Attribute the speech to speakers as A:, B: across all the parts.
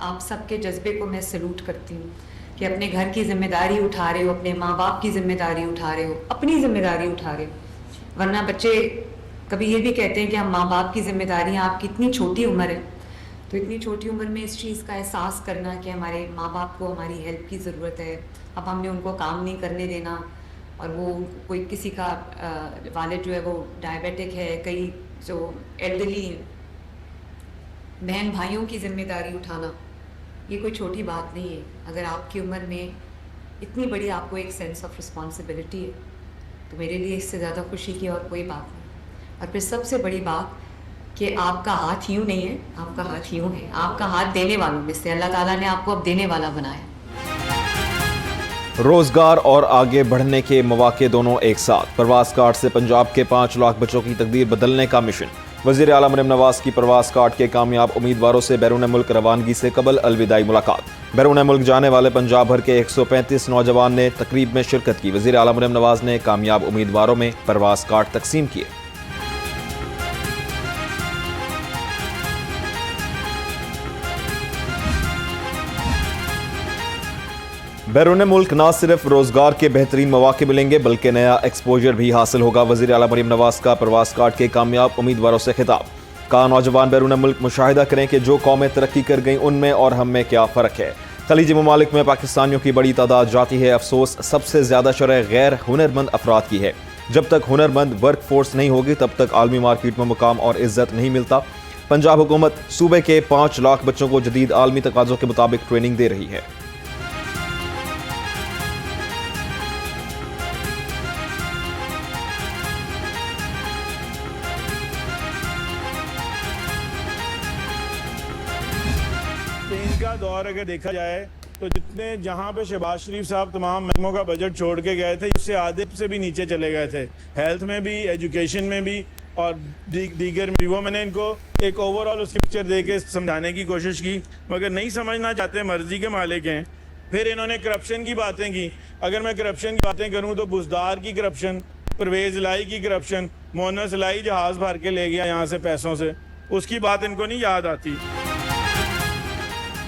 A: आप सबके जज्बे को मैं सलूट करती हूँ कि अपने घर की जिम्मेदारी उठा रहे हो, अपने माँ बाप की जिम्मेदारी उठा रहे हो, अपनी जिम्मेदारी उठा रहे हो। वरना बच्चे कभी ये भी कहते हैं कि हम माँ बाप की जिम्मेदारियाँ, आपकी इतनी छोटी उम्र है, तो इतनी छोटी उम्र में इस चीज़ का एहसास करना कि हमारे माँ बाप को हमारी हेल्प की ज़रूरत है, अब हमने उनको काम नहीं करने देना। और वो कोई किसी का वालिद जो है वो डायबिटिक है, कई जो एल्डरली हैं, बहन भाइयों की जिम्मेदारी उठाना ये कोई छोटी बात नहीं है। अगर आपकी उम्र में इतनी बड़ी आपको एक सेंस ऑफ रिस्पॉन्सिबिलिटी है तो मेरे लिए इससे ज़्यादा खुशी की और कोई बात नहीं। और फिर सबसे बड़ी बात कि आपका हाथ यूँ नहीं है, आपका हाथ यूँ है, आपका हाथ देने वालों में से अल्लाह ताला ने आपको अब देने वाला बनाया।
B: रोजगार और आगे बढ़ने के मौके दोनों एक साथ। प्रवास कार्ड से पंजाब के 5 लाख बच्चों की तकदीर बदलने का मिशन। वज़ीर आला मरियम नवाज की प्रवास कार्ड के कामयाब उम्मीदवारों से बैरून मुल्क रवानगी से कबल अलविदाई मुलाकात। बैरून मुल्क जाने वाले पंजाब भर के 135 नौजवान ने तकरीब में शिरकत की। वज़ीर आला मरियम नवाज ने कामयाब उम्मीदवारों में प्रवास कार्ड तकसीम किए। बैरून मुल्क न सिर्फ रोजगार के बेहतरीन मौके मिलेंगे बल्कि नया एक्सपोजर भी हासिल होगा। वज़ीर आला मरियम नवाज का प्रवास कार्ड के कामयाब उम्मीदवारों से खिताब। कहा, नौजवान बैरून मुल्क मुशाहिदा करें कि जो कौमें तरक्की कर गईं उनमें और हम में क्या फ़र्क है। खलीजी ममालिक में पाकिस्तानियों की बड़ी तादाद जाती है, अफसोस सबसे ज़्यादा शरह गैर हुनरमंद अफराद की है। जब तक हुनरमंद वर्क फोर्स नहीं होगी तब तक आलमी मार्केट में मुकाम और इज्जत नहीं मिलता। पंजाब हुकूमत सूबे के 5 लाख बच्चों को जदीद आलमी तकाज़ों के मुताबिक ट्रेनिंग दे रही है।
C: इनका दौर अगर देखा जाए तो जितने जहां पे शहबाज शरीफ साहब तमाम महकमों का बजट छोड़ के गए थे उससे आधे से भी नीचे चले गए थे, हेल्थ में भी, एजुकेशन में भी और दीगर में भी। वो मैंने इनको एक ओवरऑल उसकी पिक्चर दे के समझाने की कोशिश की मगर नहीं समझना चाहते, मर्जी के मालिक हैं। फिर इन्होंने करप्शन की बातें की। अगर मैं करप्शन की बातें करूँ तो बुजदार की करप्शन, परवेज लाई की करप्शन, मोनस लाई जहाज़ भर के ले गया यहाँ से पैसों से, उसकी बात इनको नहीं याद आती।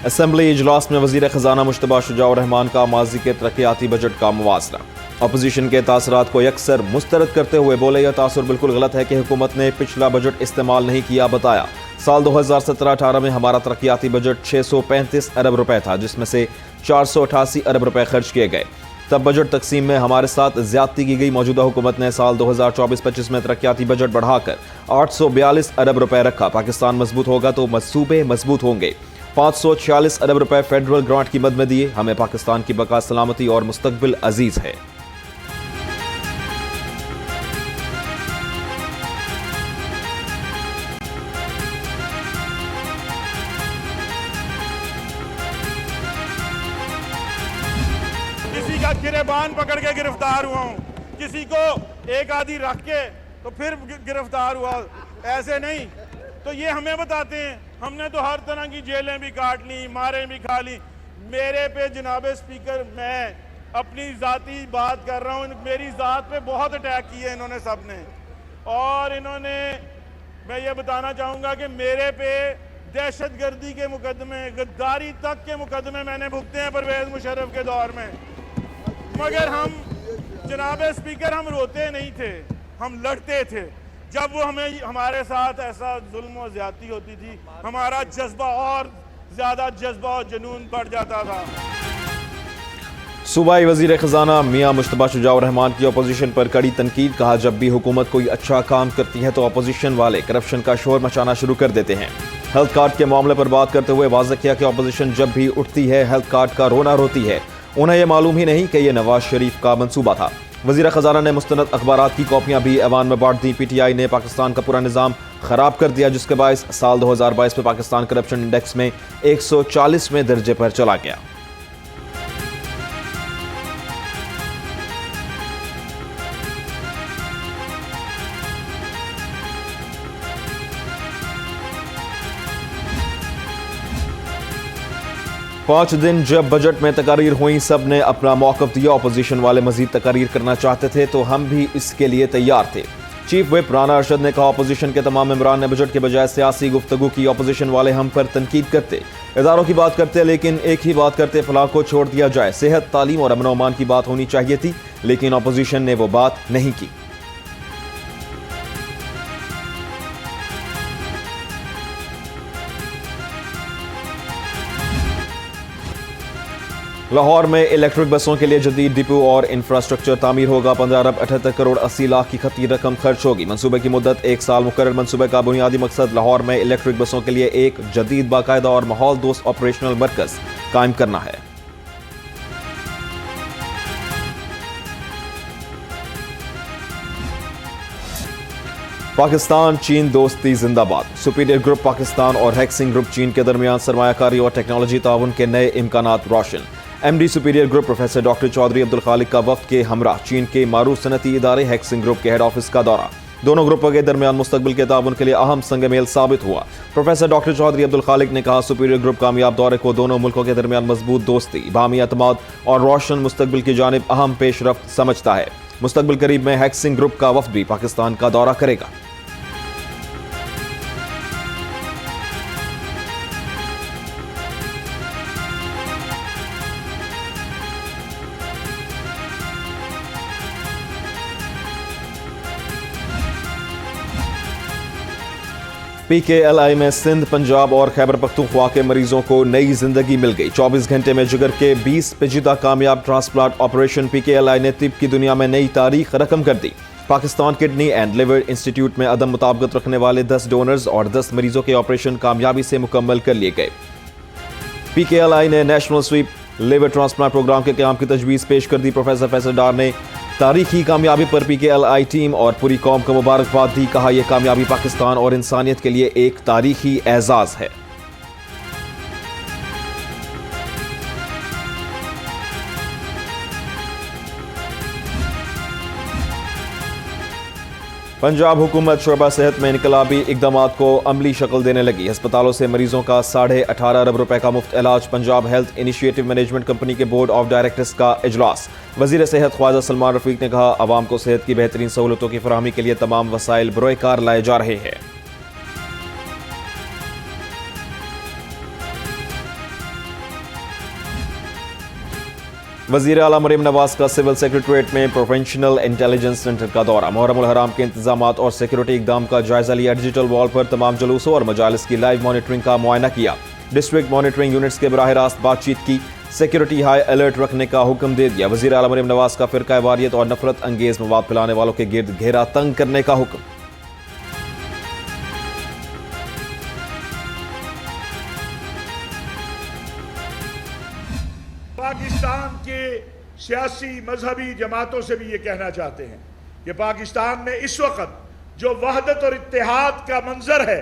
B: असेंबली इजलास में वज़ीर ख़जाना मुश्तबा शुजाउर रहमान का माजी के तरक्याती बजट का मुवाज़ना। अपोजिशन के तासरात को यकसर मुस्तरद करते हुए बोले, यह तासुर बिल्कुल गलत है कि हुकूमत ने पिछला बजट इस्तेमाल नहीं किया। बताया, साल 2017-18 में हमारा तरक्याती बजट 635 अरब रुपए था, जिसमें से 488 अरब रुपए खर्च किए गए। तब बजट तकसीम में हमारे साथ ज्यादती की गई। मौजूदा हुकूमत ने साल 2024-25 में तरक्याती बजट बढ़ाकर 842 अरब रुपए रखा। पाकिस्तान मजबूत होगा तो सूबे मजबूत होंगे। 546 अरब रुपए फेडरल ग्रांट की मद में दिए। हमें पाकिस्तान की बका, सलामती और मुस्तकबिल अजीज है।
C: किसी का गिरेबान पकड़ के गिरफ्तार हुआ हूँ, किसी को एक आधी रख के तो फिर गिरफ्तार हुआ, ऐसे नहीं। तो ये हमें बताते हैं, हमने तो हर तरह की जेलें भी काट ली, मारें भी खा ली। मेरे पे जनाबे स्पीकर, मैं अपनी ज़ाती बात कर रहा हूँ, मेरी ज़ात पे बहुत अटैक किए इन्होंने सब ने। और इन्होंने, मैं ये बताना चाहूँगा कि मेरे पे दहशतगर्दी के मुकदमे, गद्दारी तक के मुकदमे मैंने भुगते हैं परवेज़ मुशर्रफ के दौर में। मगर हम जनाबे स्पीकर, हम रोते नहीं थे, हम लड़ते थे। जब वो हमारे साथ ऐसा जुल्म और ज्यादती होती थी, हमारा जज्बा और ज्यादा जज्बा और जुनून बढ़ जाता था।
B: सूबाई वजीर खजाना मियां मुश्तबा शुजाउर रहमान की अपोजिशन पर कड़ी तनकीद। कहा, जब भी हुकूमत कोई अच्छा काम करती है तो अपोजिशन वाले करप्शन का शोर मचाना शुरू कर देते हैं। हेल्थ कार्ड के मामले पर बात करते हुए वाज़ेह किया कि अपोजिशन जब भी उठती है हेल्थ कार्ड का रोना रोती है। उन्हें यह मालूम ही नहीं कि यह नवाज शरीफ का मंसूबा था। वज़ीर ख़जाना ने मुस्तनद अखबारात की कॉपियाँ भी ऐवान में बांट दी। PTI ने पाकिस्तान का पूरा निज़ाम ख़राब कर दिया, जिसके बायस साल 2022 में पाकिस्तान करप्शन इंडेक्स में 140वें दर्जे पर चला गया। पाँच दिन जब बजट में तकारीर हुई, सब ने अपना मौक़िफ़ दिया। अपोजिशन वाले मजीद तकारीर करना चाहते थे तो हम भी इसके लिए तैयार थे। चीफ व्हिप राना अरशद ने कहा, अपोजिशन के तमाम मेंबरान ने बजट के बजाय सियासी गुफ्तगू की। अपोजिशन वाले हम पर तनकीद करते, इदारों की बात करते, लेकिन एक ही बात करते, फलाह को छोड़ दिया जाए। सेहत, तालीम और अमन अमान की बात होनी चाहिए थी, लेकिन अपोजिशन ने वो बात नहीं की। लाहौर में इलेक्ट्रिक बसों के लिए जदीद डिपो और इंफ्रास्ट्रक्चर तामीर होगा। 15 अरब 78 करोड़ 80 लाख की खती रकम खर्च होगी। मंसूबे की मुद्दत 1 साल मुकर्रर। मंसूबे का बुनियादी मकसद लाहौर में इलेक्ट्रिक बसों के लिए एक जदीद, बाकायदा और माहौल दोस्त ऑपरेशनल मरकज कायम करना है। पाकिस्तान चीन दोस्ती जिंदाबाद। सुपीरियर ग्रुप पाकिस्तान और हैक्सिंग ग्रुप चीन के दरमियान सरमायाकारी और टेक्नोलॉजी ताउन के नए इम्कानात रोशन। MD Superior Group professor doctor Chaudhry Abdul Khaliq का वफ्द के हमरा चीन के मारूफ सनती इदारे हैक्सिंग ग्रुप के हेड ऑफिस का दौरा। दोनों ग्रुपों के दरमियान मुस्तकबिल के ताउन के लिए अहम संग-मेल साबित हुआ। प्रोफेसर डॉक्टर चौधरी अब्दुल खालिक ने कहा, सुपीरियर ग्रुप कामयाब दौरे को दोनों मुल्कों के दरमियान मजबूत दोस्ती, बाहमी एतमाद और रोशन मुस्तकबिल की जानिब अहम पेशरफ्त समझता है। मुस्तकबिल करीब में हैक्सिंग ग्रुप का वफ्द भी पाकिस्तान का दौरा करेगा। PKLI में सिंध, पंजाब और खैबर पख्तूनख्वा के मरीजों को नई जिंदगी मिल गई। 24 घंटे में जिगर के 20 पेचीदा कामयाब ट्रांसप्लांट ऑपरेशन। PKLI ने तिब की दुनिया में नई तारीख रकम कर दी। Pakistan Kidney and Liver Institute में अदम मुताबिकत रखने वाले 10 डोनर्स और 10 मरीजों के ऑपरेशन कामयाबी से मुकम्मल कर लिए गए। PKLI ने national swap liver transplant program के क़याम की तजवीज़ पेश कर दी। प्रोफेसर फैसल डार ने तारीखी कामयाबी पर PKLI टीम और पूरी कौम को मुबारकबाद दी। कहा, यह कामयाबी पाकिस्तान और इंसानियत के लिए एक तारीखी एजाज है। पंजाब हुकूमत शोबा सेहत में इनकलाबी इकदामात को अमली शक्ल देने लगी। अस्पतालों से मरीजों का 18.5 अरब रुपए का मुफ्त इलाज। Punjab health initiative management company के बोर्ड ऑफ डायरेक्टर्स का इजलास। वजीर सेहत ख्वाजा सलमान रफीक ने कहा, आवाम को सेहत की बेहतरीन सहूलतों की फराहमी के लिए तमाम वसाइल बरोएकार लाए जा रहे हैं। वज़ीर आला मरीम नवाज का सिविल सेक्रेटरीट में प्रोफेशनल इंटेलिजेंस सेंटर का दौरा। मुहर्रम उल हराम के इंतजामात और सिक्योरिटी इकदाम का जायजा लिया। डिजिटल वॉल पर तमाम जुलूसों और मजालिस की लाइव मॉनिटरिंग का मुआयना किया। डिस्ट्रिक्ट मॉनिटरिंग यूनिट्स के बराह रास्त बातचीत की। सिक्योरिटी हाई अलर्ट रखने का हुक्म दे दिया। वज़ीर आला मरीम नवाज का फिरका वारियत और नफरत अंगेज मवाद फैलाने वालों के गिर्द घेरा तंग करने का हुक्म।
C: पाकिस्तान के सियासी मजहबी जमातों से भी ये कहना चाहते हैं कि पाकिस्तान में इस वक्त जो वहदत और इत्तेहाद का मंजर है,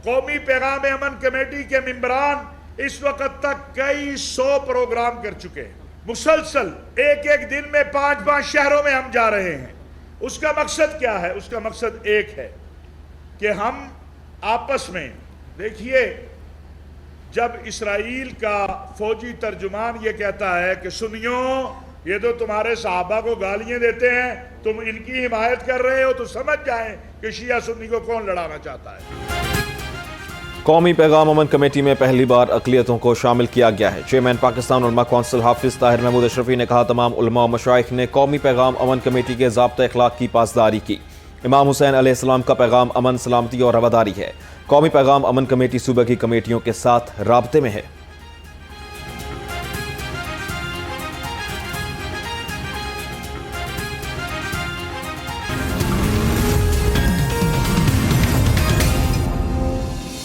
C: कौमी पैगाम अमन कमेटी के मेंबरान इस वक्त तक कई 100 प्रोग्राम कर चुके हैं। मुसलसल एक एक दिन में 5-5 शहरों में हम जा रहे हैं। उसका मकसद क्या है? उसका मकसद एक है कि हम आपस में, देखिए, जब इसराइल का फौजी तर्जुमान ये कहता है कि सुनियो, ये तो तुम्हारे सहाबा को गालियां देते हैं, तुम इनकी हिमायत कर रहे हो, तो समझ जाएं कि शिया सुन्नी को कौन लड़ाना चाहता है।
B: कौमी पैगाम अमन कमेटी में पहली बार अक़लियतों को शामिल किया गया है। चेयरमैन पाकिस्तान उलमा कौंसिल हाफिज ताहिर महमूद अशरफी ने कहा, तमाम उलमा और मशाइख ने कौमी पैगाम अमन कमेटी के ज़ाब्ता अखलाक की पासदारी की। इमाम हुसैन अलैहिस्सलाम का पैगाम अमन, सलामती और रवादारी है। कौमी पैगाम अमन कमेटी सूबे की कमेटियों के साथ राब्ते में है।